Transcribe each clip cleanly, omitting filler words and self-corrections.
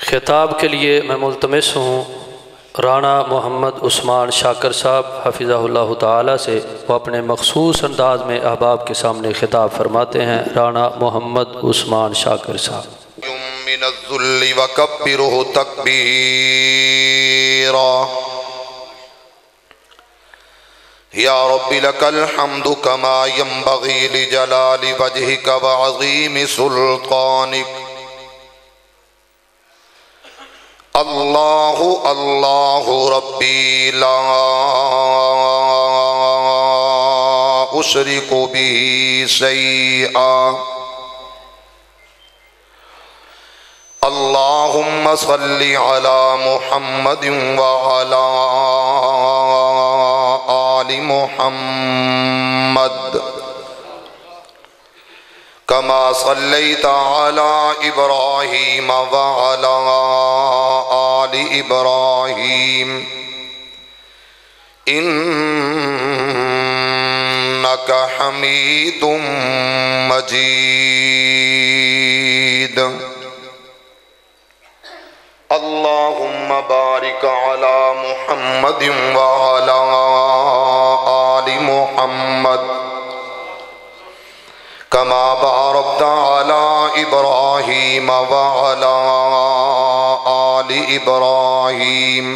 خطاب کے لیے میں ملتمس ہوں رانا محمد عثمان شاکر صاحب حفظہ اللہ تعالی سے، وہ اپنے مخصوص انداز میں احباب کے سامنے خطاب فرماتے ہیں۔ رانا محمد عثمان شاکر صاحب۔ من الذل وکبرہ تکبیرا یا رب لک الحمد کما ینبغی لجلال وجہک وعظیم سلطانک۔ اللہ اللہ ربی لا اشرک بہ شیئا۔ اللہم صلی علی محمد وعلی آل محمد کما صلیت علی ابراہیم وعلی آل ابراہیم انک حمید مجید۔ اللہم بارک علی محمد وعلی آل محمد کما بارکت علی ابراہیم وعلی آل ابراہیم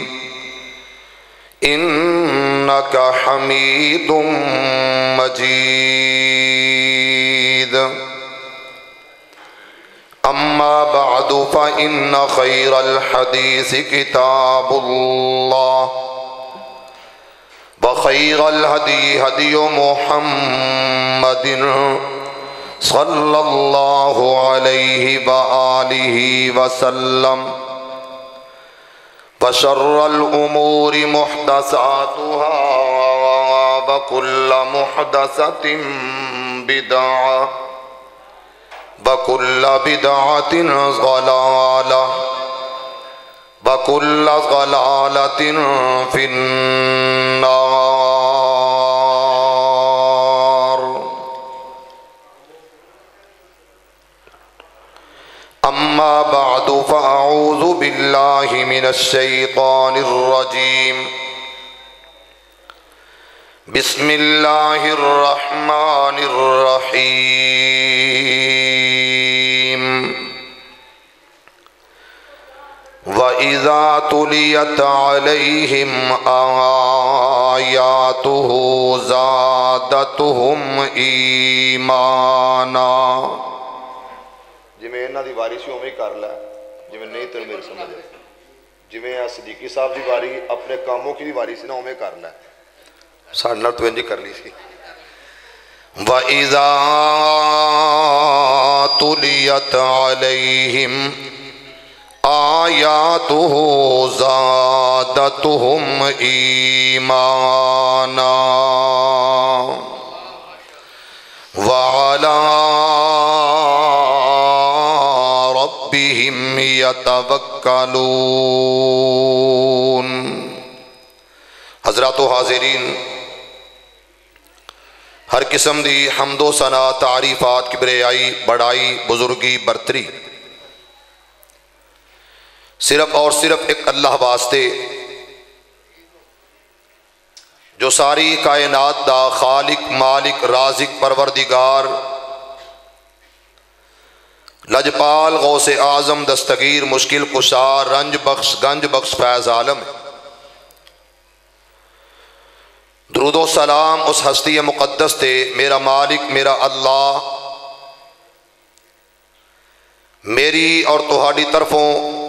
انک حمید مجید۔ اما بعد فإن خیر الحدیث کتاب اللہ وخیر الہدی ہدی محمد صلی اللہ علیہ وآلہ وسلم وشر الامور محدثاتها وکل محدثۃ بدعہ وَكُلَّ بِدْعَةٍ ضَلَالَةٍ وَكُلَّ ضَلَالَةٍ فِي النَّارِ۔ أما بعد فأعوذ بالله من الشيطان الرجيم۔ بسم اللہ الرحمن الرحیم۔ وَإِذَا تُلِيَتْ عَلَيْهِمْ آيَاتُهُ زَادَتْهُمْ ایمانا۔ جویں انہاں دی واری سی اوویں کر لے، جویں نہیں تینوں میری سمجھ آئی، جویں صدیقی صاحب دی واری اپنے کاموں کی دی واری سی نہ اوویں کر لے، ساڑھنا تو انجی کر لی سی۔ وَإِذَا تُلِيَتْ عَلَيْهِمْ آيَاتُهُ زَادَتْهُمْ ایمانا وَعَلَىٰ رَبِّهِمْ يَتَوَكَّلُونَ۔ حضرات و حاضرین، ہر قسم دی حمد و ثنا تعریفات کبریائی بڑائی بزرگی برتری صرف اور صرف ایک اللہ واسطے جو ساری کائنات دا خالق مالک رازق پروردگار لجپال غوث اعظم دستگیر مشکل کشا رنج بخش گنج بخش فیض عالم ہے۔ درود و سلام اس ہستی مقدس تے میرا مالک میرا اللہ میری اور تہاڈی طرفوں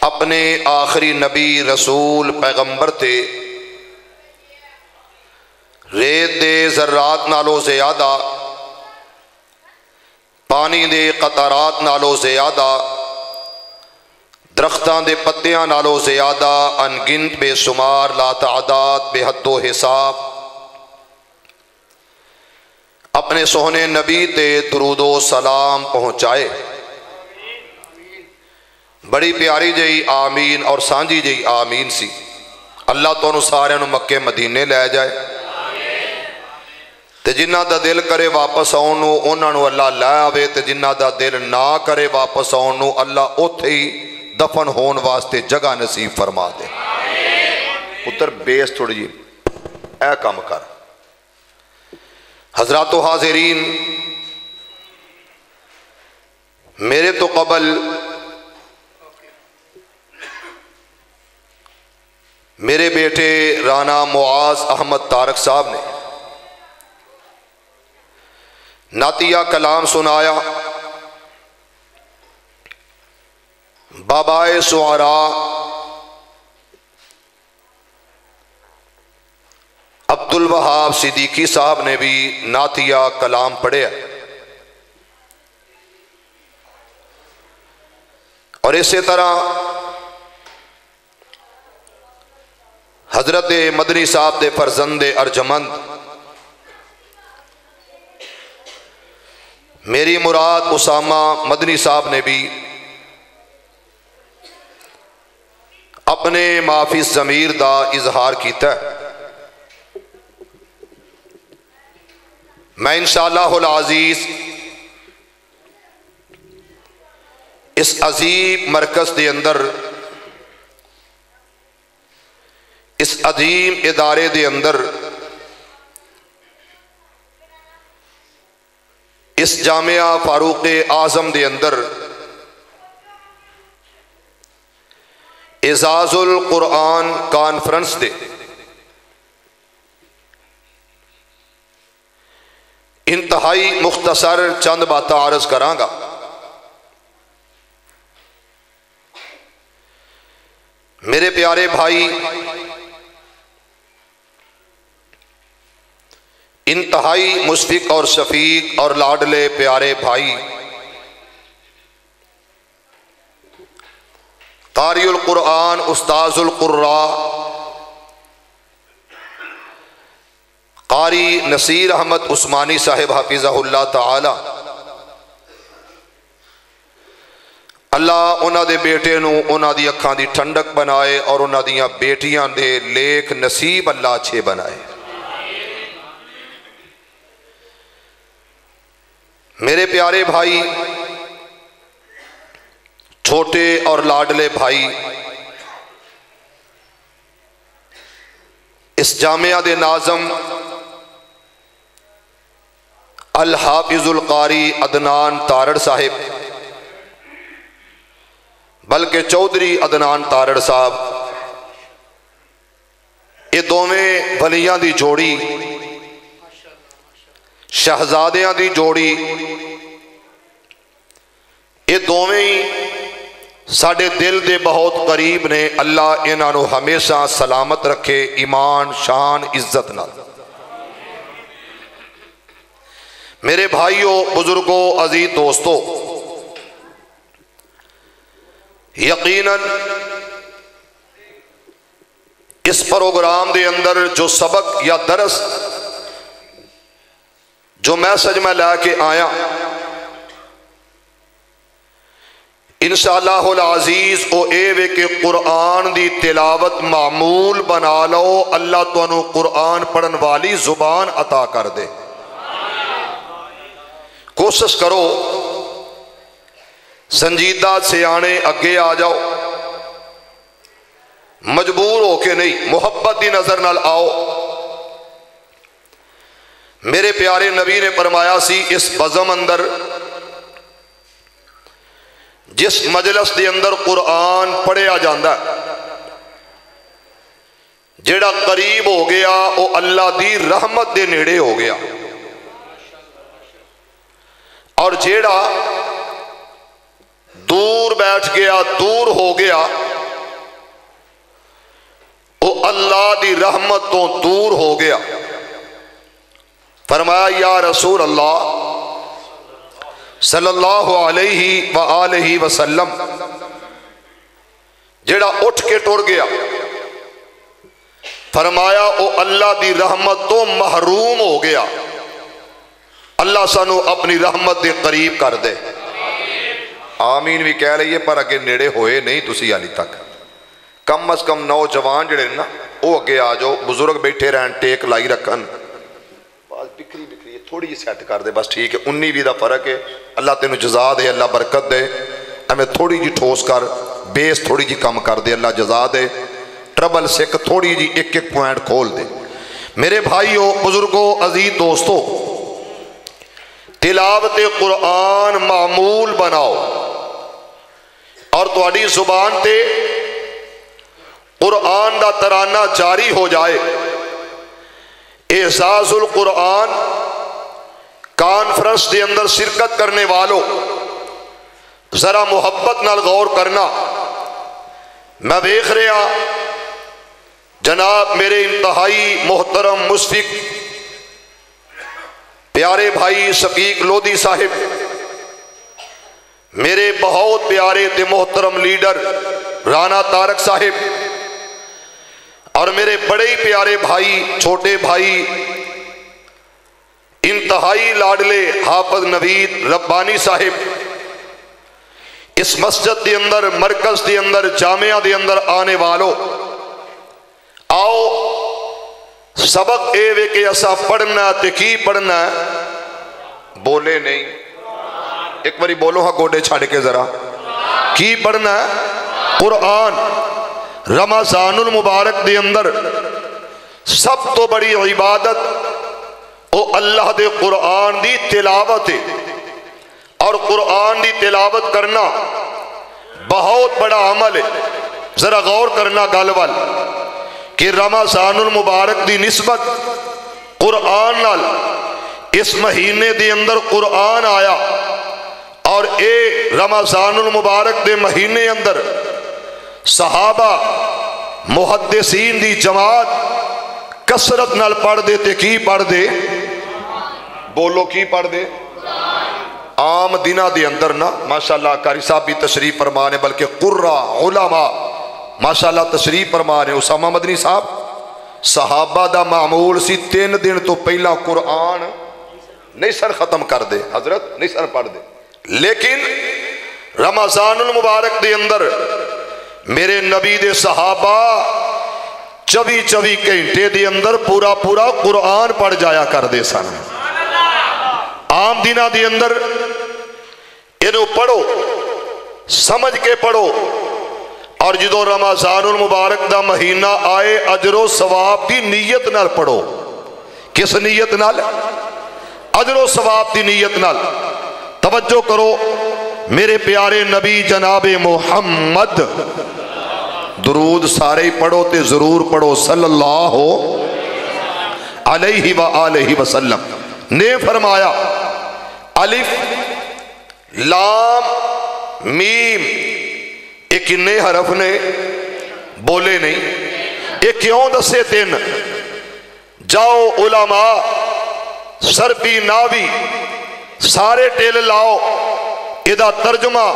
اپنے آخری نبی رسول پیغمبر تے ریت دے ذرات نالو زیادہ پانی دے قطرات نالو زیادہ درختان دے پتیاں نالو زیادہ انگنت بے شمار لا تعداد بے حد و حساب اپنے سوہنے نبی تے درود و سلام پہنچائے۔ بڑی پیاری جئی آمین اور سانجی جئی آمین سی۔ اللہ تو انہوں سارے انہوں مکے مدینے لے جائے۔ تے جنہ دا دل کرے واپس آؤن نو انہاں نو اللہ لے آوے، تے جنہ دا دل نہ کرے واپس آؤن نو اللہ اوتھے ہی دفن ہون واسطے جگہ نصیب فرما دے۔ پتر بیس تھوڑی جی اے کام کر۔ حضرات و حاضرین، میرے تو قبل میرے بیٹے رانا معاذ احمد طارق صاحب نے نعتیہ کلام سنایا۔ بابائے شعراء عبد الوہاب صدیقی صاحب نے بھی نعتیہ کلام پڑھے، اور اسی طرح حضرت مدنی صاحب دے فرزند ارجمند میری مراد اسامہ مدنی صاحب نے بھی اپنے معافی ضمیر دا اظہار کیتا ہے۔ میں انشاءاللہ العزیز اس عظیم مرکز دے اندر، اس عظیم ادارے دے اندر، اس جامعہ فاروق اعظم دے اندر اعزاز القرآن کانفرنس دے انتہائی مختصر چند باتیں عرض کراں گا۔ میرے پیارے بھائی، انتہائی مشفق اور شفیق اور لاڈلے پیارے بھائی، قاری القرآن استاذ القراء قاری نصیر احمد عثمانی صاحب حفظہ اللہ تعالی، اللہ انہاں دے بیٹے نو انہاں دی اکھاں دی ٹھنڈک بنائے اور انہاں دیاں بیٹیاں دے لیک نصیب اللہ اچھے بنائے۔ میرے پیارے بھائی، چھوٹے اور لاڈلے بھائی، اس جامعہ دے ناظم الحافظ القاری عدنان تارڑ صاحب، بلکہ چودھری عدنان تارڑ صاحب، یہ دونیں ولیاں دی جوڑی، شہزادیاں دی جوڑی، یہ دونیں ساڑھے دل دے بہت قریب نے۔ اللہ انہاں نو ہمیشہ سلامت رکھے، ایمان شان عزت نال۔ میرے بھائیوں، بزرگوں، عزیز دوستو، یقیناً اس پروگرام دے اندر جو سبق یا درس جو میسج میں لے کے آیا، انشاءاللہ العزیز او اے وے کہ قرآن دی تلاوت معمول بنا لو، اللہ تانوں قرآن پڑھن والی زبان عطا کر دے۔ کوشش کرو، سنجیدہ سیانے اگے آ جاؤ، مجبور ہو کے نہیں، محبت دی نظر نال آؤ۔ میرے پیارے نبی نے فرمایا سی، اس بزم اندر، جس مجلس دے اندر قرآن پڑھیا جاندہ ہے، جیڑا قریب ہو گیا وہ اللہ دی رحمت دے نیڑے ہو گیا، اور جیڑا دور بیٹھ گیا، دور ہو گیا، وہ اللہ دی رحمت تو دور ہو گیا۔ فرمایا یا رسول اللہ صلی اللہ علیہ وآلہ وسلم، جیڑا اٹھ کے ٹر گیا، فرمایا وہ اللہ دی رحمت تو محروم ہو گیا۔ اللہ سانو اپنی رحمت دے قریب کر دے۔ آمین بھی کہہ لئیے، پر اگے نیڑے ہوئے نہیں تسی آلی تک۔ کم از کم نوجوان جڑے نا وہ اگے آ جاؤ، بزرگ بیٹھے رہن ٹیک لائی رکھن، بکری تھوڑی جی سیٹ کر دے بس ٹھیک ہے 19-20 دا فرق ہے اللہ تینوں جزا دے اللہ برکت دے ہمیں تھوڑی جی ٹھوس کر بیس تھوڑی جی کم کر دے اللہ جزا دے ٹربل سکھ تھوڑی جی ایک پوائنٹ کھول دے میرے بھائیو بزرگو عزیز دوستو تلاوت قرآن معمول بناؤ اور تہاڈی زبان تے قرآن دا ترانہ جاری ہو جائے اعزاز القرآن کانفرنس دے اندر شرکت کرنے والوں ذرا محبت نال غور کرنا میں دیکھ رہا جناب میرے انتہائی محترم مشفق پیارے بھائی شفیق لودھی صاحب میرے بہت پیارے تے محترم لیڈر رانا طارق صاحب اور میرے بڑے ہی پیارے بھائی چھوٹے بھائی انتہائی لاڈلے حافظ نوید ربانی صاحب اس مسجد دے اندر مرکز دے اندر جامعہ دے اندر آنے والوں آؤ سبق اے وے کہ اسا پڑھنا تے کی پڑھنا ہے بولے نہیں ایک باری بولو ہاں گوڑے چھاڑ کے ذرا کی پڑھنا ہے قرآن رمضان المبارک دے اندر سب تو بڑی عبادت او اللہ دے قرآن دی تلاوت ہے اور قرآن دی تلاوت کرنا بہت بڑا عمل ہے ذرا غور کرنا گل وال کہ رمضان المبارک دی نسبت قرآن نال اس مہینے دے اندر قرآن آیا اور اے رمضان المبارک دے مہینے اندر صحابہ محدثین دی جماعت کثرت نال پڑھ دے تے کی پڑھ دے بولو کی پڑھ دے عام دنہ دے اندر نا ماشاءاللہ قاری صاحب بھی تشریف فرمانے بلکہ قرہ علماء ماشاءاللہ تشریف فرمانے اسامہ مدنی صاحب صحابہ دا معمول سی 3 دن تو پہلا قرآن نہیں سر ختم کر دے حضرت نہیں سر پڑھ دے لیکن رمضان المبارک دے اندر میرے نبی دے صحابہ 24 گھنٹے دے اندر پورا قرآن پڑھ جایا کر دے سن عام دنہ دے اندر انہوں پڑھو سمجھ کے پڑھو اور جدو رمضان المبارک دا مہینہ آئے اجر و ثواب دی نیت نال پڑھو کس نیت نال اجر و ثواب دی نیت نال توجہ کرو میرے پیارے نبی جناب محمد درود سارے پڑھو تے ضرور پڑھو صلی اللہ علیہ وآلہ وسلم نے فرمایا الف لام میم ایک کنے حرف نے بولے نہیں ایک کیوں دسے 3 جاؤ علماء سرپی ناوی سارے ٹیل لاؤ ادا ترجمہ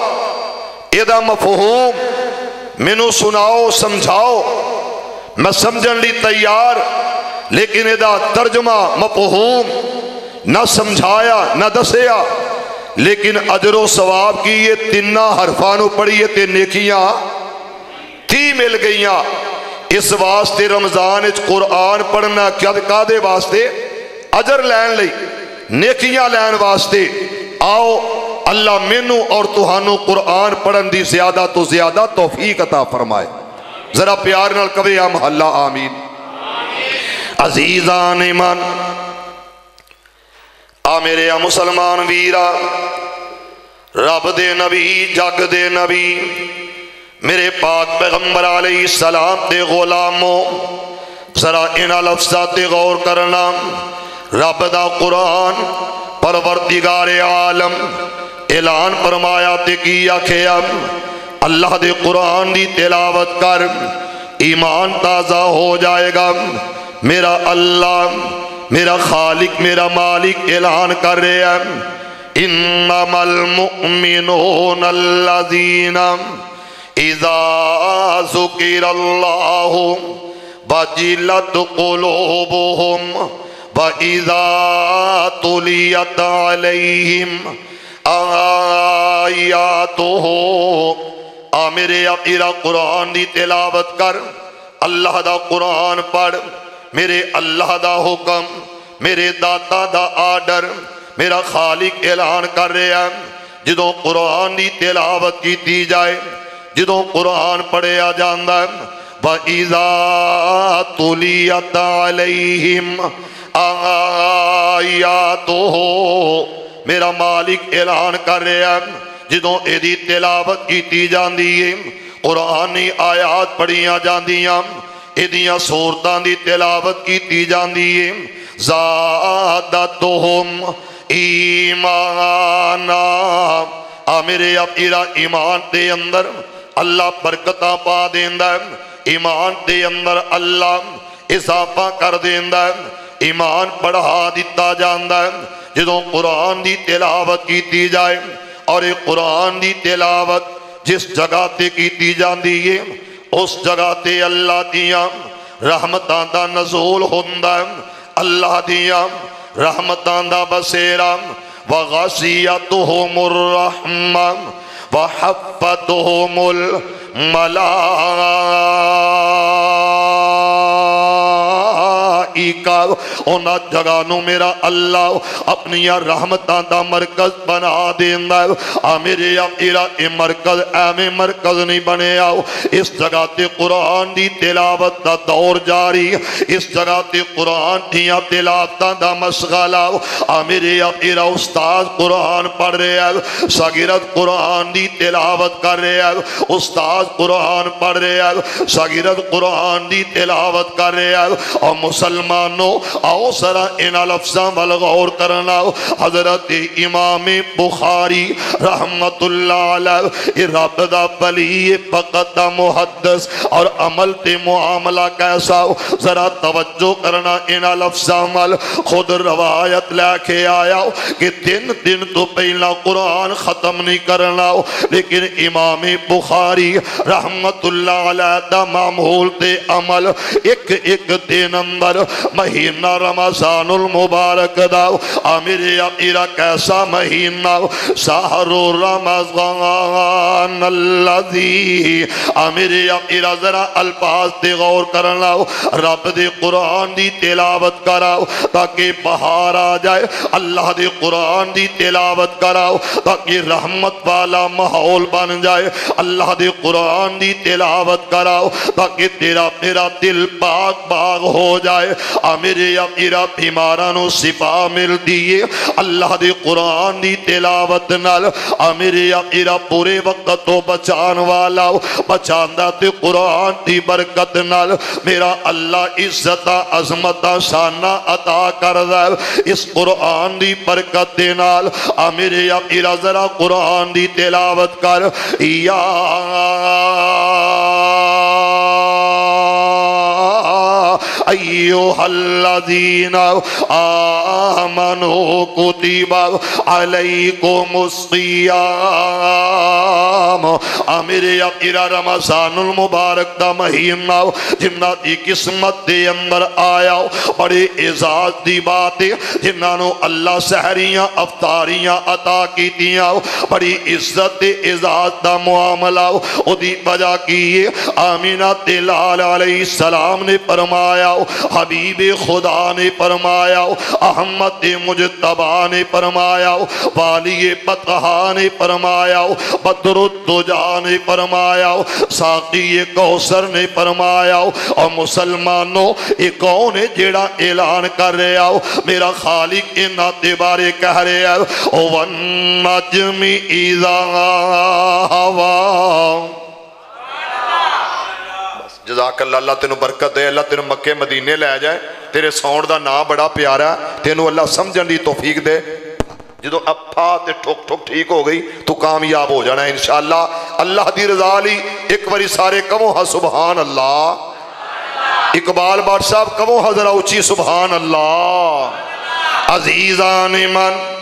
ادا مفہوم مینوں سناؤ سمجھاؤ میں سمجھن لی تیار لیکن ادا ترجمہ مفہوم نہ سمجھایا نہ دسیا لیکن اجر و ثواب کی یہ 3 حرفانوں پڑھیے تے نیکیاں تھی مل گئیاں اس واسطے رمضان اچ قرآن پڑھنا کیا دے واسطے اجر لین لئی نیکیاں لین واسطے آؤ اللہ مینوں اور تہانوں قرآن پڑھن دی زیادہ تو زیادہ توفیق عطا فرمائے ذرا پیار نال کہو یا محلہ آمین عزیزان ایمان آ میرے مسلمان ویرا رب دے نبی جگ دے نبی میرے پاک پیغمبر علیہ السلام دے غلاموں ذرا ان لفظات غور کرنا رب دا قرآن پروردگار عالم اعلان فرمایا تے کیا کھیا اللہ دے قرآن دی تلاوت کر ایمان تازہ ہو جائے گا میرا اللہ میرا خالق میرا مالک اعلان کر رہے ہیں انما المؤمنون الذین اذا ذکر اللہ وجلت قلوبهم وَإِذَا تُلِيَتْ عَلَيْهِمْ آیاتُهُ میرے اپیرا قرآن دی تلاوت کر اللہ دا قرآن پڑھ میرے اللہ دا حکم میرے داتا دا آرڈر میرا خالق اعلان کر رہا ہے جدوں قرآن دی تلاوت کی جائے جدوں قرآن پڑھیا جاندا ہے وَإِذَا تُلِيَتْ عَلَيْهِمْ آیاتُهُ میرا مالک اعلان کر رہا ہے جدوں ایدی تلاوت کی جاندی ہے قرآنی آیات پڑھیاں جاندیاں ایدیاں سورتاں دی تلاوت کی جاندی ہے زادتہم ایمانا میرے اب ایمان دے اندر اللہ برکتہ پا دیندہ ہے ایمان دے اندر اللہ اضافہ کر دیندہ ہے ایمان بڑھا دیتا جاندہ ہے جدوں قرآن دی تلاوت کی جائے اور قرآن دی تلاوت جس جگہ تے کی جاندی ہے اس جگہ تے اللہ دیاں رحمتاں دا نزول ہوندہ ہے اللہ دیاں رحمتاں دا بسیرہ وغشیتہم الرحمہ وحفتہم الملائکہ اونا جگہ نو میرا اللہ اپنی رحمتاں دا مرکز بنا دیندہ ہے میرے اے مرکز ایمیں مرکز نہیں بنے آؤ اس جگہ تے قرآن دی تلاوت دا دور جاری اس جگہ تے قرآن دیا تلاوتاں دا مشغلہ میرے استاد قرآن پڑھ رہے ہیں شاگرد قرآن دی تلاوت کر رہے ہیں استاد قرآن پڑھ رہے ہیں شاگرد قرآن دی تلاوت کر رہے ہیں اور مسلمانوں آؤ سرا ان لفظاں والغور کرنا حضرت امام بخاری رحمت اللہ علیہ رب دا ولی فقط دا محدث اور عمل تے معاملہ کیسا ذرا توجہ کرنا ان لفظاں وال خود روایت لے کے آیا کہ تین دن تو پہلا قرآن ختم نہیں کرنا لیکن امام بخاری رحمت اللہ علیہ دا معمول تے عمل ایک دن اندر مہینہ رمضان المبارک دا میرے اقیرہ کیسا مہینہ شہر رمضان اللذی میرے اقیرہ ذرا الفاظ تے غور کرنا رب دے قرآن دی تلاوت کراؤ تاکہ بہار آ جائے اللہ دے قرآن دی تلاوت کراؤ تاکہ رحمت والا ماحول بن جائے اللہ دے قرآن دی تلاوت کراؤ تاکہ تیرا میرا دل پاک باغ ہو جائے میرے اقیرہ بیمارانو شفا مل دیئے اللہ دے قرآن دی تلاوت نال میرے اقیرہ پورے وقت تو بچان والا بچاندہ تے قرآن دی برکت نال میرا اللہ عزت عظمت شانہ عطا کر دے اس قرآن دی برکت دے نال میرے اقیرہ ذرا قرآن دی تلاوت کر یا ایوہ الذین آمنوا کتب علیکم الصیام میرے اقیرہ رمضان المبارک دا مہینہ جنہ دی قسمت دے اندر آیا بڑے اعزاز دی باتیں جنہوں اللہ سحریاں افطاریاں عطا کی دیا بڑی عزت دے اعزاز دا معاملہ او دی وجہ کی آمینہ تلال علیہ السلام نے فرمایا حبیب خدا نے فرمایا احمد مجتبہ نے فرمایا والی پتہا نے فرمایا بدر الدجا نے فرمایا ساقی کوثر نے فرمایا اور مسلمانوں ایک کون ہے جیڑا اعلان کر رہے آؤ میرا خالق انہاں دے بارے کہہ رہے آؤ وَالنَّجْمِ إِذَا هَوَىٰ جزاک اللہ اللہ تینوں برکت دے اللہ تینوں مکے مدینے لے جائے تیرے ساؤنڈ دا نام بڑا پیارا تینوں اللہ سمجھن دی توفیق دے جدو اپھا تے ٹھوک ٹھوک ٹھیک ہو گئی تو کامیاب ہو جانا ہے انشاءاللہ اللہ دی رضا لی ایک باری سارے کمو ہاں سبحان اللہ اقبال بات صاحب کمو حضرہ اچھی سبحان اللہ عزیزان من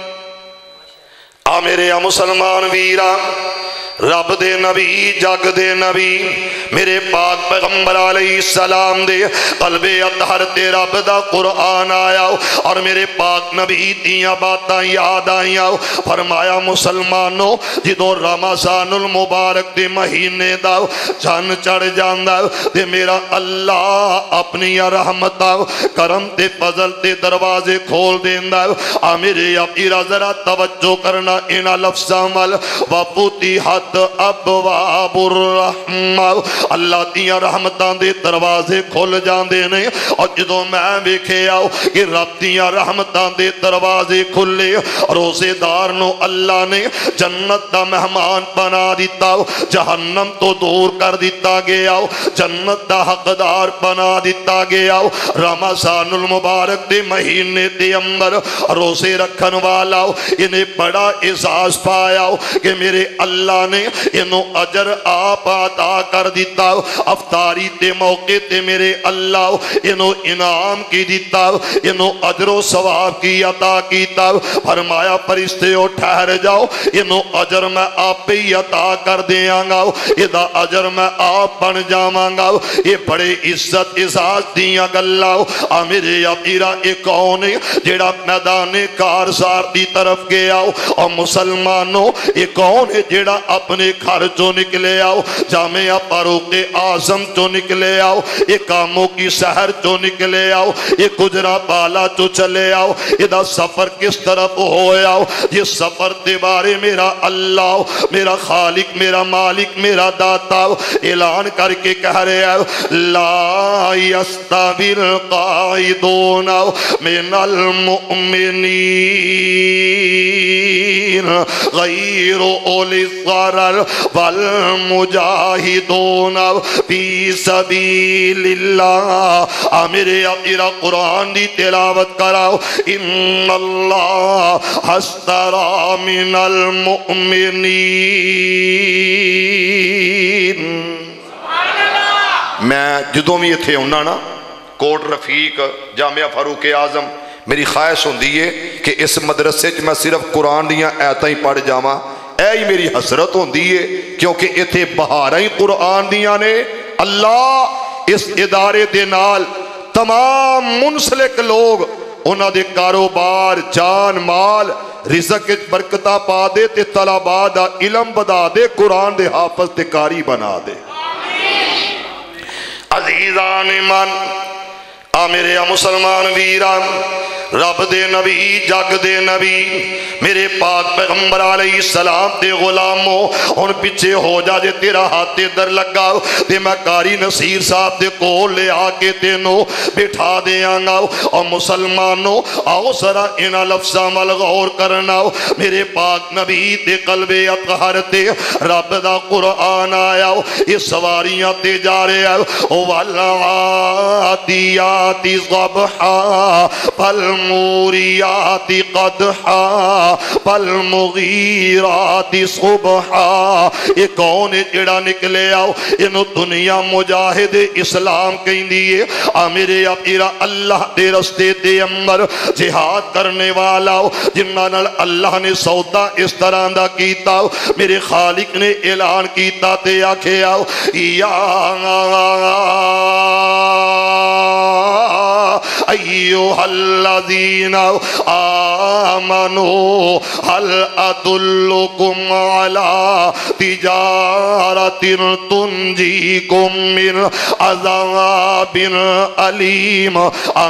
میرے مسلمان ویران رب دے نبی جگ دے نبی میرے پاک پیغمبر علیہ السلام دے قلب اطہر تے رب دا قرآن آیا اور میرے پاک نبی دیاں باتاں یاد آئیاں فرمایا مسلمانوں جدو رمضان المبارک دے مہینے دا چن چڑھ جاندا تے میرا اللہ اپنی رحمتاں کرم تے فضل تے دروازے کھول دیندا آ میرے اپیرا ذرا توجہ کرنا انہاں لفظاں وال وفتحت ابواب الرحمہ اللہ دیاں رحمتاں دے دروازے کھل جاندے نے اور جدوں میں ویکھے آؤ کہ رب دیاں رحمتاں دے دروازے کھلے روزے دار نو اللہ نے جنت دا مہمان بنا دیتا جہنم تو دور کر دیتا گیا جنت دا حقدار بنا دیتا گیا رمضان المبارک دے مہینے دے اندر روزے رکھن والا انہیں بڑا اعزاز پایا کہ میرے اللہ نے انہوں اجر آپ عطا کر دیتا افطاری تے موقع تے میرے اللہ انہوں انعام کی دیتا انہوں اجر و ثواب کی عطا کیتا فرمایا فرشتے ہو ٹھہر جاؤ انہوں اجر میں آپ پہ عطا کر دیاں گا ادا اجر میں آپ بن جاواں گا یہ بڑے عزت اعزاز دیاں گلاؤ میرے اپیرا ایک کون جیڑا میدان کارزار دی طرف گیا اور مسلمانوں ایک کون ہے جیڑا اپنے گھر جو نکلے آؤ جامعہ فاروق اعظم جو نکلے آؤ یہ کاموں کی شہر جو نکلے آؤ یہ گجرا بالا جو چلے آؤ یہ سفر کس طرف ہوئے آؤ یہ سفر دیوارے میرا اللہ میرا خالق میرا مالک میرا داتا اعلان کر کے کہہ رہے ہیں لا یستوی القاعدون من المؤمنین غیر اولی الضرر والمجاہدون فی سبیل اللہ میرے اپیرا قرآن دی تلاوت کراؤ ان اللہ اشتری من المؤمنین میں جدوں بھی اتھے ہونا نا کوٹ رفیق جامعہ فاروق اعظم میری خواہش ہوندی ہے کہ اس مدرسے چ میں صرف قرآن دیاں آیتاں ہی پڑھ جاواں اے ہی میری حسرت ہوندی ہے کیونکہ اتھے بہاراں ہی قرآن دیاں نے اللہ اس ادارے دے نال تمام منسلک لوگ انہاں دے کاروبار جان مال رزق برکتہ پا دے تے طلباء دا علم بدا دے قرآن دے حافظ تے قاری بنا دے عزیزان من میرے مسلمان ویران رب دے نبی جگ دے نبی میرے پاک پیغمبر علیہ السلام دے غلاموں ان پیچھے ہو جا جے تیرا ہاتھ در لگا تے میں قاری نصیر صاحب دے کول لے آکے تینوں بٹھا دے آنگا اور مسلمانوں آؤ سرا انہا لفظاں مل غور کرنا میرے پاک نبی دے قلب اطہر تے رب دا قرآن آیا یہ سواریاں تے جا رہے ہیں وَالْعَادِيَاتِ ضَبْحًا فَالْمُورِيَاتِ قَدْحًا فَالْمُغِيرَاتِ صُبْحًا یہ کون جڑا نکلے آؤ انہوں دنیا مجاہد اسلام کہیں دیئے میرے اپیرا اللہ دے رستے دے اندر جہاد کرنے والا جنہاں اللہ نے سودا اس طرح دا کیتا میرے خالق نے اعلان کیتا تے آکھے آؤ یا ایوہ الذین آمنوا هل ادلکم علی تجارت تنجیکم من عذاب علیم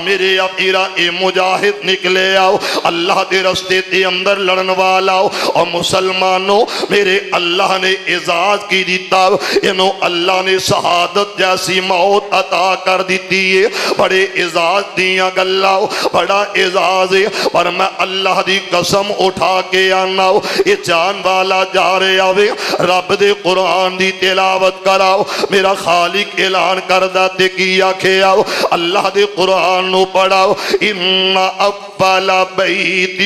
میرے اپیرا اے مجاہد نکلے آؤ اللہ دے رستے دے اندر لڑن والا اور مسلمانوں میرے اللہ نے اعزاز کی دیتا انہوں اللہ نے شہادت جیسی موت عطا کر دیتی ہے بڑے اعزاز دیاں گلاؤ بڑا اعزاز ہے پر میں اللہ دی قسم اٹھا کے آنا یہ جان والا جا رہے آوے رب دے قرآن دی تلاوت کراؤ میرا خالق اعلان کردہ تے کیا کھیاؤ اللہ دے قرآن نو پڑھاؤ ان اول بیت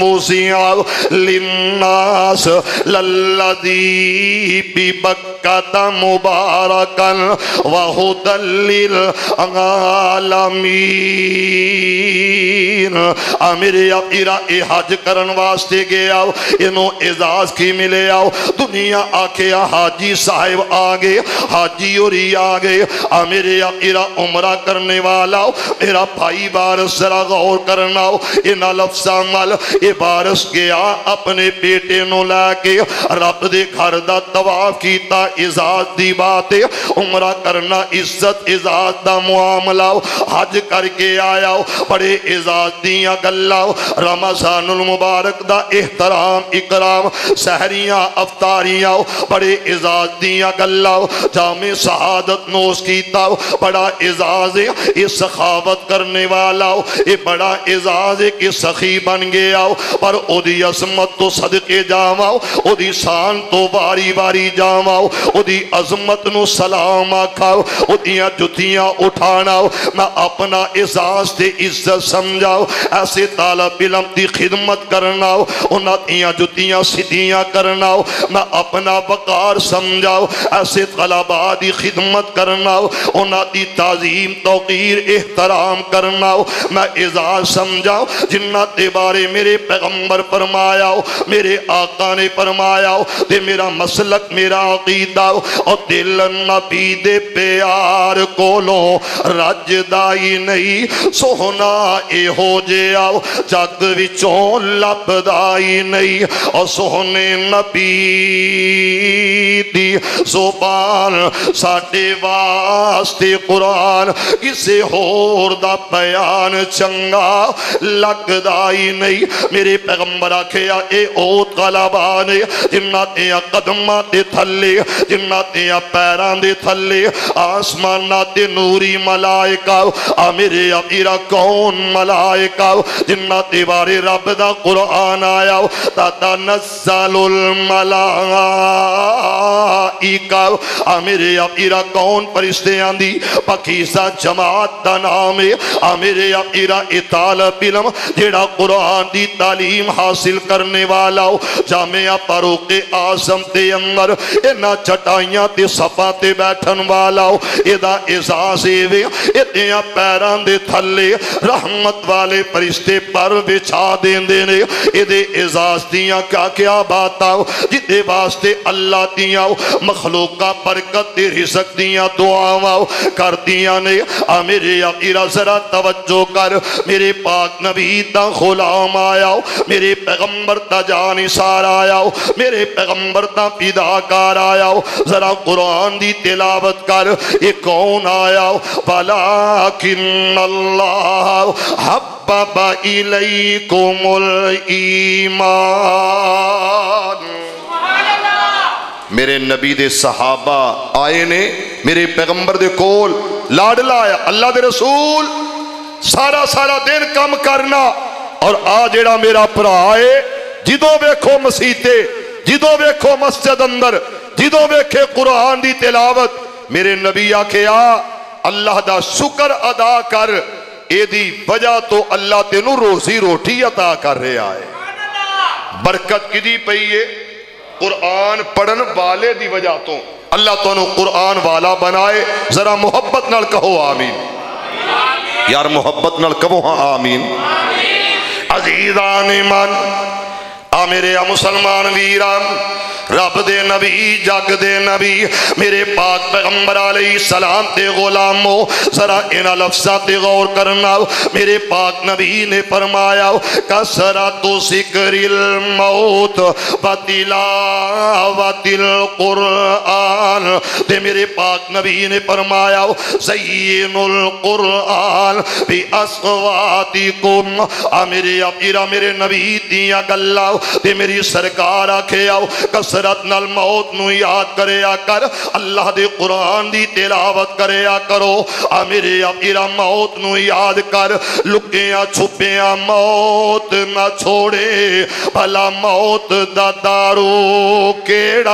وسع للناس للذی ببکۃ مبارکا وہدی للعالمین میرے اپیرا اے حج کرن واسطے گیا انہوں اعزاز کی ملے آؤ دنیا آکے حاجی صاحب آگے حاجی اور ہی آگے میرے اپیرا عمرہ کرنے والا میرا بھائی بارس ذرا غور کرنا انہا لفظ عمل اے بارس گیا اپنے بیٹے نو لے کے رب دے گھر دا طواف کیتا اعزاز دی بات عمرہ کرنا عزت اعزاز دا معاملہ حج کر کے آیا بڑے اعزاز دیاں گلہ رمضان المبارک دا احترام اکرام سحریاں افطاریاں بڑے اعزاز دیاں گلہ جامع سعادت نوز کیتا بڑا اعزاز یہ سخاوت کرنے والا یہ بڑا اعزاز کہ سخی بن گیا پر او دی عظمت تو صدقے جاواؤ او دی شان تو باری باری جاواؤ او دی عظمت نو سلام آکھاؤ او دیاں جتیاں اٹھاناؤ میں اپنا اعزاز تے عزت سمجھاؤ ایسے طالب علم دی خدمت کرناؤ انہاں دیاں جتیاں سدیاں کرناؤ میں اپنا وقار سمجھاؤ ایسے طلبہ دی خدمت کرناؤ انہاں دی تعظیم توقیر احترام کرناؤ میں اعزاز سمجھاؤ جنہ تے بارے میرے پیغمبر فرمایا میرے آقا نے فرمایا تے میرا مسلک میرا عقیدہ اور دل نبی دے پیار کولو رج دائی نہیں سونا اے ہو جیا جگ وچوں لب دائی نہیں اور سونے نبی دی زبان ساڑے واسطے قرآن کسے ہور دا بیان چنگا لگ دائی نہیں میرے پیغمبر آکھیا اے اوت غلبانے جنہ تیاں قدمہ دے تھلے جنہ تیاں پیران دے تھلے آسمانہ دے نوری ملائکہ میرے اپیرا کون ملائکہ جنہ تے بارے رب دا قرآن آیا تتنزل الملائکہ میرے اپیرا کون فرشتے آندی پاکیزہ جماعت دا نام ہے میرے اپیرا طالب علم جیڑا قرآن دی تعلیم حاصل کرنے والا جامعہ فاروق اعظم تے اندر اینا چٹائیاں تے صفا تے بیٹھن والا ایدہ اعزاز ایوے ایدیاں پیران دے تھلے رحمت والے فرشتے پر بچھا دیں دینے ایدے اعزاز دیاں کیا کیا باتا جدے واسطے اللہ دیاں مخلوقہ برکت دے رزق دیاں دعاواں کر دیاں نے میرے اپیرا ذرا توجہ کر میرے پاک نبی دا غلام آیا میرے پیغمبر دا جانثار آیا میرے پیغمبر دا فداکار آیا ذرا قرآن دی تلاوت کر یہ کون آیا ولیکن اللہ حبب الیکم الایمان میرے نبی دے صحابہ آئے نے میرے پیغمبر دے کول لاڈلا آیا اللہ دے رسول سارا دن کم کرنا اور جیڑا میرا پرا آئے جدو ویکھو مسیتے جدو ویکھو مسجد اندر جدو ویکھے قرآن دی تلاوت میرے نبی آکھے اللہ دا شکر ادا کر اے دی وجہ تو اللہ تینو روزی روٹی عطا کر رہے آئے برکت کی دی پئیے قرآن پڑھن والے دی وجہ تو اللہ تونو قرآن والا بنائے ذرا محبت نال کہو آمین یار محبت نال کہو ہاں آمین عزیزان من میرے مسلمان ویران رب دے نبی جگ دے نبی میرے پاک پیغمبر علیہ السلام تے غلامو ذرا ان لفظات تے غور کرنا میرے پاک نبی نے فرمایا کثرت ذکر الموت و تلاوت القرآن تے میرے پاک نبی نے فرمایا زین القرآن بی اصواتکم میرے اپیرا میرے نبی دیا گلہ تے میری سرکار آکھے آؤ کثرت نال موت نو یاد کرے کر اللہ دے قرآن دی تلاوت کرے کرو میرے اپیرا موت نو یاد کر لکیاں چھپیاں موت نہ چھوڑے بھلا موت دا دارو کیڑا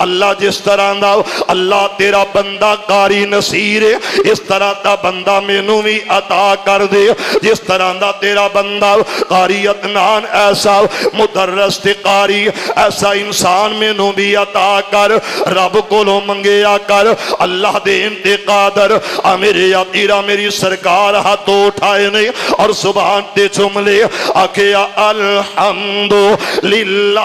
اللہ جس طرح دا اللہ تیرا بندہ قاری نصیر ہے اس طرح دا بندہ مینوں بھی عطا کر دے جس طرح دا تیرا بندہ قاری عدنان ایسا مدرس تے قاری ایسا انسان مینوں بھی عطا کر رب کولوں منگیا کر اللہ دے انتے قادر میرے یا تیرا میری سرکار ہاتھوں اٹھائے نے اور سبحان تے جملے آکھیا الحمدللہ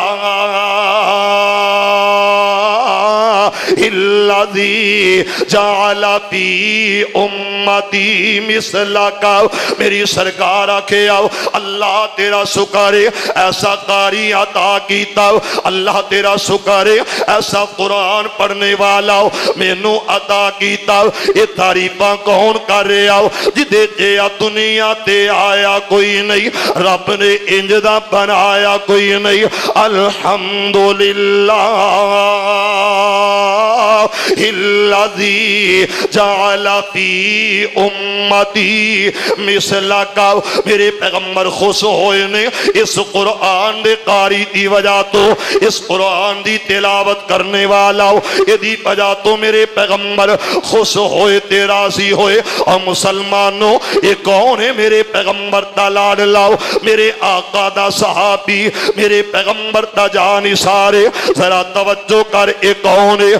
الذی جعل فی امتی مثلکا میری سرکار آکھے آؤ اللہ تیرا شکر ہے ایسا قاری عطا کیتا اللہ تیرا شکر ہے ایسا قرآن پڑھنے والا مینوں عطا کیتا یہ تعریفاں کون کر رہے آؤ جدے جیا دنیا تے آیا کوئی نہیں رب نے انجدہ بنایا کوئی نہیں الحمدللہ الذی جعل فی امتی مثلکا میرے پیغمبر خوش ہوئے نے اس قرآن دے قاری دی وجہ تو اس قرآن دی تلاوت کرنے والا یہ دی وجہ تو میرے پیغمبر خوش ہوئے تے راضی ہوئے اور مسلمانوں یہ کون ہے میرے پیغمبر دا لاڈ لاؤ میرے آقا دا صحابی میرے پیغمبر دا جان سارے ذرا توجہ کر یہ کون ہے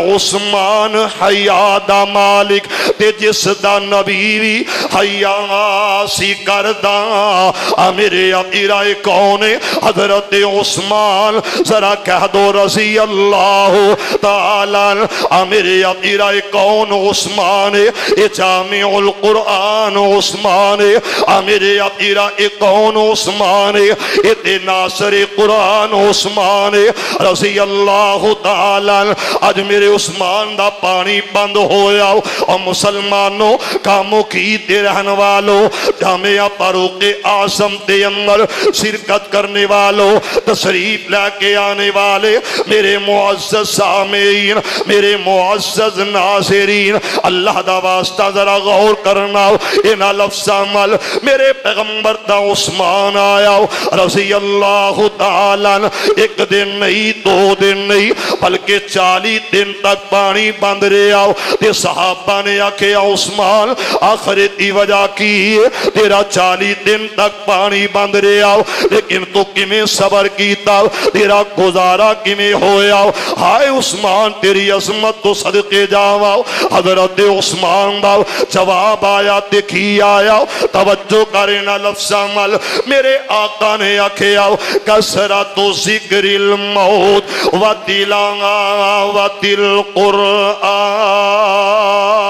عثمان حیا دا مالک تے جس دا نبی بھی حیا سی کردہ میرے عقیرہ کون ہے حضرت عثمان ذرا کہہ دو رضی اللہ تعالی میرے عقیرہ کون عثمان ہے یہ جامع القرآن عثمان ہے میرے عقیرہ کون عثمان ہے یہ تے ناصر قرآن عثمان ہے رضی اللہ تعالی آج میرے عثمان دا پانی بند ہویا اور مسلمانوں کاموں کی تے رہن والوں جامعہ فاروق اعظم تے اندر شرکت کرنے والوں تشریف لے کے آنے والے میرے معزز سامعین میرے معزز ناظرین اللہ دا واسطہ ذرا غور کرنا انہا لفظ عمل میرے پیغمبر دا عثمان آیا رضی اللہ تعالیٰ ایک دن نہیں دو دن نہیں بلکہ 40 دن تک پانی بند رہے آؤ تے صحابہ نے آکھے عثمان آخرتی وجہ کی تیرا 40 دن تک پانی بند رہے آؤ لیکن تو کمیں صبر کیتا تیرا گزارا کمیں ہویا ہائے عثمان تیری عظمت تو صدقے جاؤ حضرت عثمان دا جواب آیا تے کی آیا توجہ کرنا لفظ عمل میرے آقا نے آکھے آؤ کسرت ذکر الموت و تلاوت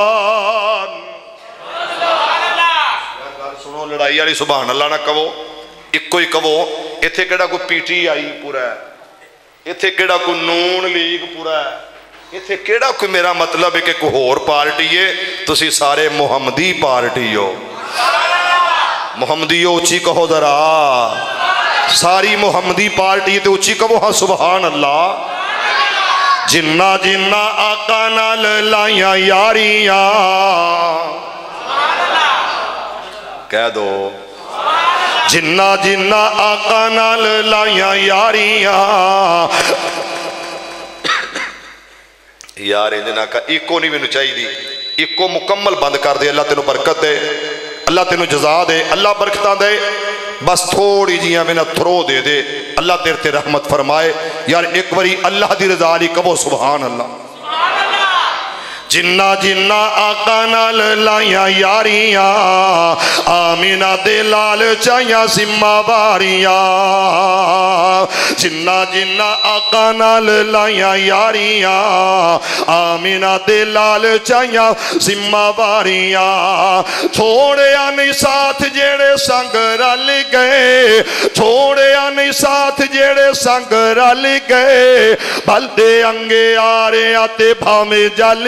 القرآن سنو لڑائی والی سبحان اللہ نہ کہو ایک ہی کہو ایتھے کیڑا کوئی پی ٹی آئی پورا ہے ایتھے کیڑا کوئی نون لیگ پورا ہے ایتھے کیڑا کوئی میرا مطلب ہے کہ کوئی اور پارٹی ہے تسی سارے محمدی پارٹی ہو محمدی ہو اچھی کہو ذرا ساری محمدی پارٹی تے اچھی کہو ہاں سبحان اللہ جنہ جنہ آقا نال لائیاں یاریاں کہہ دو جنہ جنہ آقا نال لائیاں یاریاں یار جنہ کا ایکو نہیں میں چاہی دی ایکو مکمل بند کر دے اللہ تینوں برکت دے اللہ تینوں جزا دے اللہ برکتہ دے بس تھوڑی جیاں میں نہ تھرو دے دے اللہ تیرے تے رحمت فرمائے یار ایک وری اللہ دی رضا علی کبو سبحان اللہ جنہ جنہ آقا نال لائیاں یاریاں آمینہ دے لال چاہیاں ذمہ واریاں جنہ جنہ آقا نال لائیاں یاریاں آمینہ دے لال چاہیاں ذمہ واریاں چھوڑے آنی ساتھ جیڑے سنگ رل گئے چھوڑے آنی ساتھ جیڑے سنگ رل گئے بلدے انگے آرے آتے بھامے جل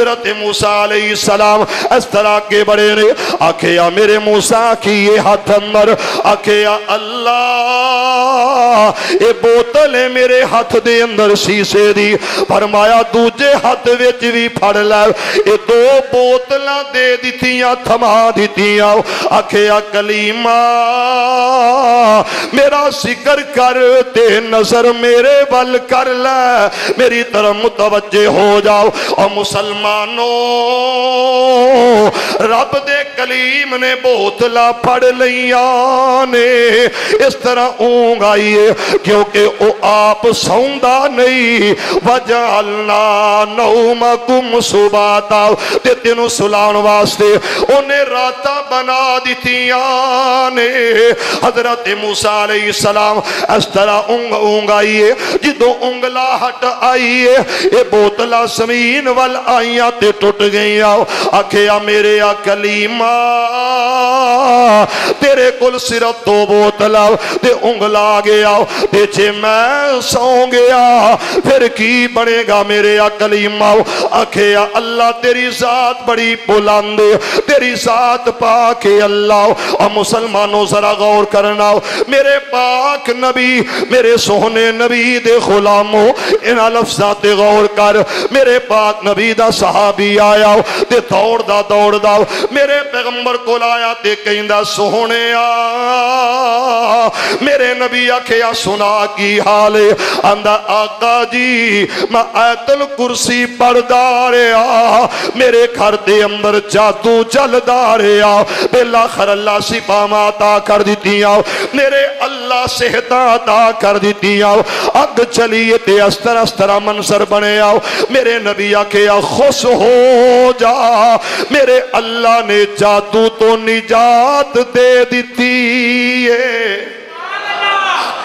حضرت موسیٰ علیہ السلام اس طرح کے بڑے نے آکھے یا میرے موسیٰ کی یہ ہاتھ اندر آکھے یا اللہ اے بوتل ہے میرے ہاتھ دے اندر شیشے دی فرمایا دوجے ہاتھ وچ بھی پھڑ لے اے دو بوتلاں دے دتیاں تھما دتیاں آکھے یا کلیمہ میرا ذکر کر تے نظر میرے ول کر لے میری طرف متوجہ ہو جاؤ اور مسلمانوں رب دے کلیم نے بوتلا پڑھ لیاں نے اس طرح اونگ آئی ہے کیونکہ او آپ سوندا نہیں وجعلنا نومکم سباتا تے تینوں سلان واسطے انہیں راتا بنا دیتیاں نے حضرت موسیٰ علیہ السلام اس طرح اونگ آئی ہے جدو انگلا ہٹ آئی ہے یہ بوتلا زمین وال آئیاں تے ٹوٹ گئی آؤ آکھیا میرے کلیمہ تیرے کل صرف دو بوتلا تے انگلا گیا تے چھے میں سوں گیا پھر کی بڑھے گا میرے کلیمہ آکھیا اللہ تیری ذات بڑی بلند تیری ذات پاک اللہ اور مسلمانوں ذرا غور کرنا میرے پاک نبی میرے سونے نبی دے غلاموں انہا لفظات غور کر میرے پاک نبی دا صحابی آیا تے دوڑ دا میرے پیغمبر کو لایا تے کہیں دا سونے میرے نبی آکھیا سنا کی حالے اندہ آقا جی میں آیت الکرسی پڑھ داریا میرے گھر دے اندر جادو چل داریا بالآخر اللہ سپاما عطا کر دیتیاں میرے اللہ صحت عطا کر دیتیاں اگ چلیے تے استرا منظر بنے آؤ میرے نبی آکھیا خوش ہو جا میرے اللہ نے جادو تو نجات دے دیتی ہے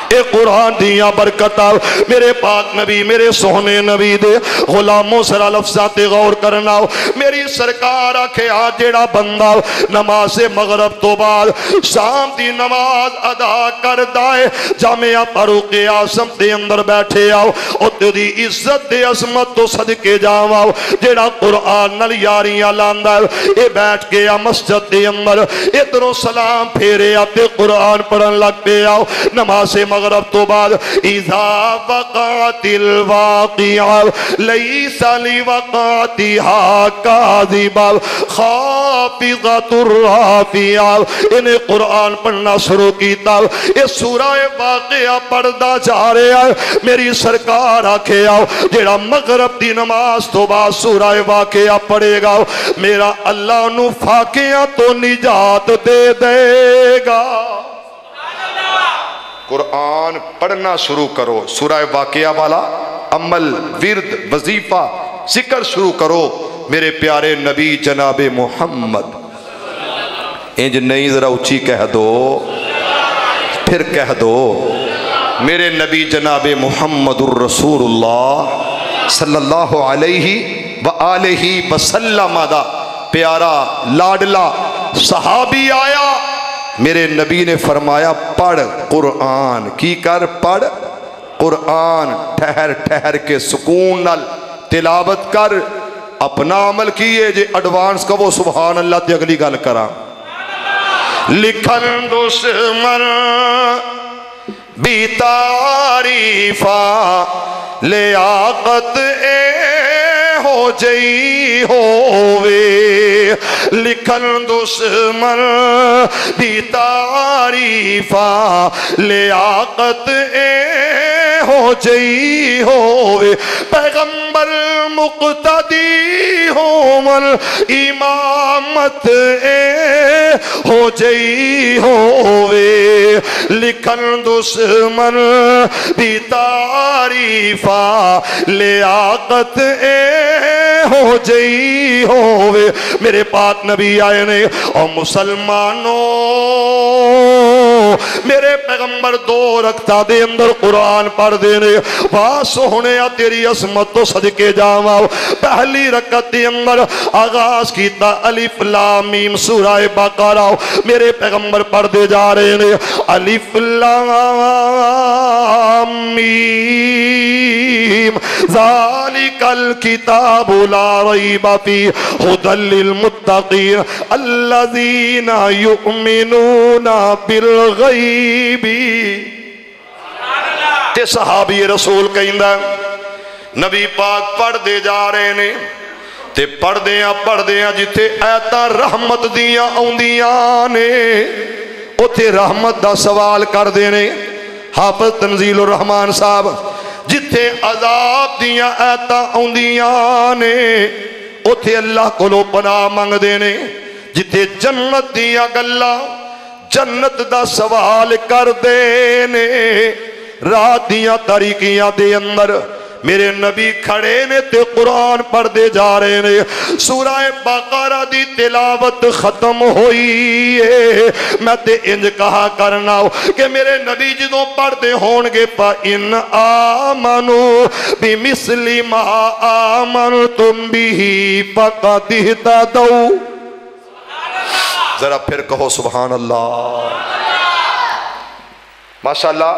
اے قرآن دیاں برکتہ میرے پاک نبی میرے سونے نبی دے غلاموں سرا لفظات غور کرنا میری سرکار آکھے آج جیڑا بندہ نماز مغرب تو بعد شام دی نماز ادا کر دائے جامعہ فاروق اعظم دے اندر بیٹھے آؤ اور تیری عزت دے عظمت تو صدقے جاؤ جیڑا قرآن نل یاریاں لاندہ اے بیٹھ گیا مسجد دے اندر ادھروں سلام پھیرے آتے قرآن پڑھن لگ پہ آؤ نماز مغرب تو بعد اذا وقعت الواقعہ لیس لوقعتها کاذبہ خافضۃ الرافعہ انہیں قرآن پڑھنا شروع کیتا یہ سورہ واقعہ پڑھدا جا رہا ہے میری سرکار آکھے آؤ جیڑا مغرب دی نماز تو بعد سورہ واقعہ پڑھے گا میرا اللہ نو فاقیہ تو نجات دے دے گا قرآن پڑھنا شروع کرو سورہ واقعہ والا عمل ورد وظیفہ ذکر شروع کرو میرے پیارے نبی جناب محمد انج نہیں ذرا اچھی کہہ دو پھر کہہ دو میرے نبی جناب محمد الرسول اللہ صلی اللہ علیہ وآلہ وسلم دا پیارا لاڈلا صحابی آیا میرے نبی نے فرمایا پڑھ قرآن کی کر پڑھ قرآن ٹھہر ٹھہر کے سکون نال تلاوت کر اپنا عمل کیے جے ایڈوانس کا وہ سبحان اللہ تے اگلی گل کرا لکھن دشمن بھی تعریفا لیاقت اے ہو جئی ہووے لکھن دشمن دی تعریفا لیاقت اے ہو جئی ہووے پیغمبر مقتدی ہومن امامت اے ہو جئی ہووے لکھن دشمن دی تعریفا لیاقت اے ہو جئی ہووے میرے پاک نبی آئے نے اور مسلمانوں میرے پیغمبر 2 رکعتاں دے اندر قرآن پڑھ دے نے واہ سوہنے تیری عظمت تو صدقے جاواں پہلی رکعت دے اندر آغاز کیتا الف لام میم سورہ بقرہ میرے پیغمبر پڑھ دے جا رہے نے الف لام میم ذالک الکتاب لا ریب فیہ ھدی للمتقین الذین یؤمنون بالغیب تے صحابی رسول کہندا نبی پاک پڑھ دے جا رہے نے تے پڑھ دیاں جتے آیتاں رحمت دیاں اوندیاں نے اوتھے رحمت دا سوال کر دینے حافظ تنزیل الرحمن صاحب جتے عذاب دیاں آیتاں اوندیاں نے اوتھے اللہ کولو پناہ منگ دینے جتے جنت دیاں گلاں جنت دا سوال کر دینے رات دیاں تاریکیاں دے اندر میرے نبی کھڑے نے تے قرآن پڑھ دے جا رہے نے سورہ بقرہ دی تلاوت ختم ہوئی ہے میں تے انج کہا کرنا کہ میرے نبی جدوں پڑھ دے ہون گے فَإِنْ آمَنُوا بِمِثْلِ مَا آمَنْتُمْ بِهِ فَقَدِ اهْتَدَوْا ذرا پھر کہو سبحان اللہ ماشاءاللہ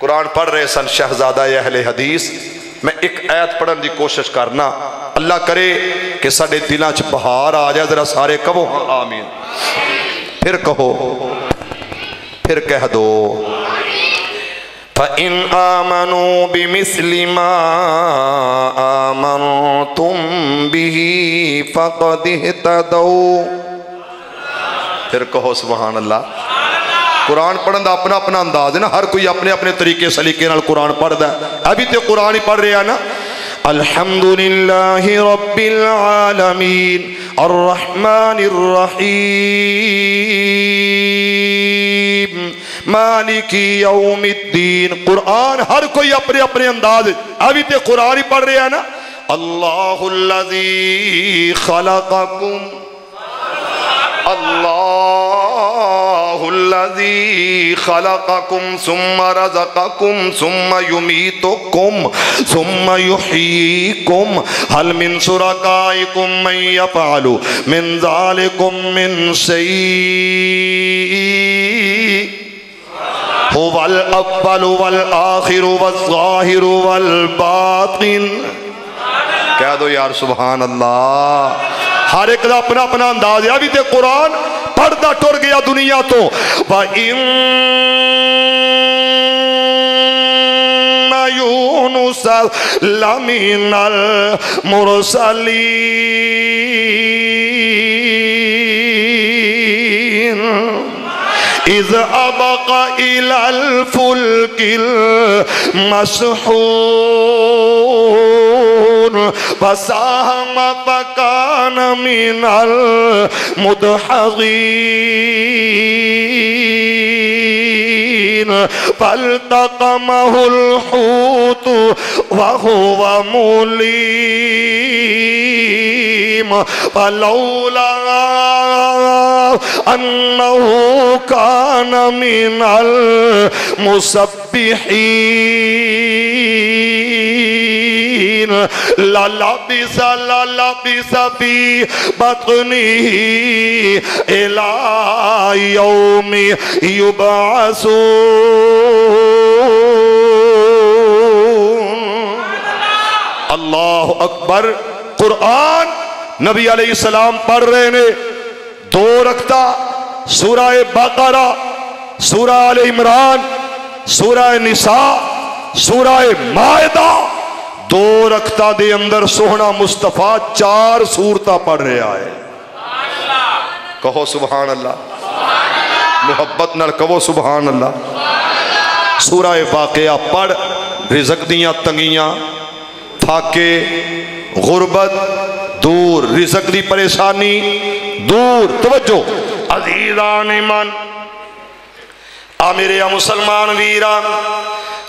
قرآن پڑھ رہے سن شہزادہ اہل حدیث میں ایک آیت پڑھن دی کوشش کرنا اللہ کرے کہ ساڑے دلان چ بہار آ جائے ذرا سارے کہو آمین پھر کہو پھر کہہ دو فَإِنْ آمَنُوا بِمِثْلِ مَا آمَنْتُمْ بِهِ فَقَدِ اهْتَدَوْا پھر کہو سبحان اللہ قرآن پڑھن دا اپنا اپنا انداز ہے نا ہر کوئی اپنے اپنے طریقے سلیقے نال قرآن پڑھ دا ابھی تے قرآن ہی پڑھ رہے ہیں نا الحمدللہ رب العالمین الرحمن الرحیم مالک یوم الدین قرآن ہر کوئی اپنے اپنے انداز ہے ابھی تے قرآن ہی پڑھ رہے ہیں نا اللہ الذی خلقکم اللہ الذی خلقکم ثم رزقکم ثم یمیتکم ثم یحییکم هل من شرکائکم من یفعل من ذالکم من شیء هو الاول والآخر والظاہر والباطن کہہ دو یار سبحان اللہ ہر ایک دا اپنا اپنا انداز ہے ابھی تے قرآن پڑھدا ٹر گیا دنیا تو وَإِنَّ يُونُسَ لَمِنَ الْمُرْسَلِينَ إِذْ أَبَقَ إِلَى الْفُلْكِ الْمَسْحُونِ فَسَاهَمَ فَكَانَ مِنَ الْمُدْحَضِينَ فَالْتَقَمَهُ الْحُوتُ وَهُوَ مُلِيمٌ فَلَوْلَا أَنَّهُ كَانَ مِنَ الْمُسَبِّحِينَ لَلَبِسَ فِي بَطْنِهِ إِلَى يَوْمِ يُبْعَثُونَ اللہ اکبر قرآن نبی علیہ السلام پڑھ رہے نے 2 رکعتاں سورہ بقرہ سورہ آل عمران سورہ نساء سورہ مائدہ 2 رکعتاں دے اندر سوہنا مصطفیٰ 4 سورتاں پڑھ رہا ہے کہو سبحان اللہ محبت نال کہو سبحان اللہ سورہ واقعہ پڑھ رزق دیاں تنگیاں پھاکے غربت دور رزق دی پریشانی دور توجہ عزیزان من میرے مسلمان ویران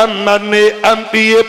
MNA MPA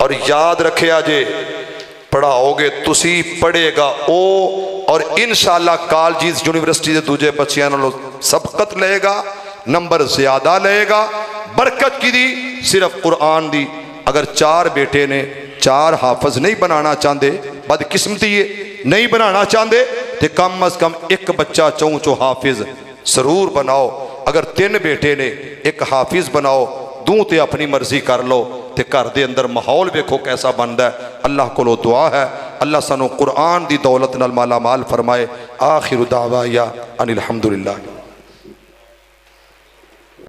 اور یاد رکھیا جے پڑھاؤ گے تسی پڑھے گا او اور انشاءاللہ کالجز یونیورسٹی دے دوجے بچیاں نالوں سبقت لے گا نمبر زیادہ لے گا برکت کی دی صرف قرآن دی اگر 4 بیٹے نے 4 حافظ نہیں بنانا چاہتے بدقسمتی ہے نہیں بنانا چاہتے تو کم از کم ایک بچہ چو حافظ ضرور بناؤ اگر 3 بیٹے نے 1 حافظ بناؤ دوں تے اپنی مرضی کر لو تے گھر دے اندر ماحول ویکھو کیسا بندا ہے اللہ کو دعا ہے اللہ سانو قرآن دی دولت نال مالا مال فرمائے آخر دعوایا ان الحمدللہ